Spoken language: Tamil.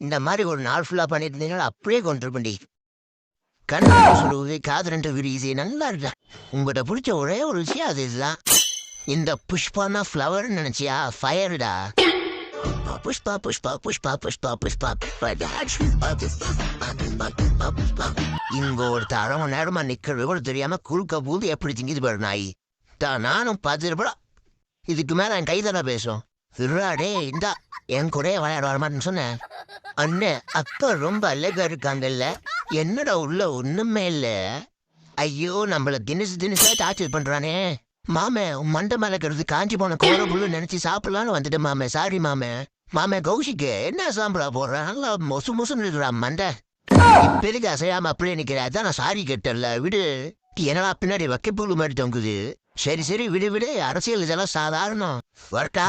இந்த மாதிரி ஒரு நாள் ஃபுல்லா பண்ணிட்டு இருந்தீங்கன்னா அப்படியே கொண்டுருப்பண்டி. கண்ணு சொல்லுவது காது ரெண்டு விரியுது நல்லா இருக்கா. உங்கள்கிட்ட பிடிச்ச ஒரே ஒரு விஷயம் அது இதுதான். இந்த புஷ்பானா ஃப்ளவர்னு நினைச்சியா? ஃபயர்டா. புஷ்பா புஷ்பா புஷ்பா புஷ்பா புஷ்பா இங்க ஒரு அரை மணி நேரமா நிக்கிறது கூட தெரியாம குறுக்க போது எப்படி திங்கிது பாரு நாய். நானும் பார்த்துட்டு இதுக்கு மேல என் கைதான பேசும். திருடாடே இந்தா என் கூட விளையாட வரமாட்டேன்னு சொன்னேன். அண்ணே அக்கா ரொம்ப அழகா இருக்காங்கல்ல. என்னடா உள்ள ஒண்ணுமே இல்ல. ஐயோ நம்மள தினசா டார்ச்சர் பண்றானே. மாமே மண்டை மேல இருக்கிறது காஞ்சி போன கோர புல்லு நினைச்சு சாப்பிடலான்னு வந்துட்டேன் மாமே. சாரி மாமே. மாமே கௌஷிக்கு என்ன சாம்பிளா போடுறேன் நல்லா மொசு மொசுன்னு இருக்கிறான் மண்டை. பெருக அசையாம அப்படியே நிக்கிற. அதான் நான் சாரி கேட்டல விடு. என்னடா பின்னாடி வைக்க புல்லு மாதிரி தொங்குது. சரி விடு அரசியல் இதெல்லாம் சாதாரணம். வரட்டா.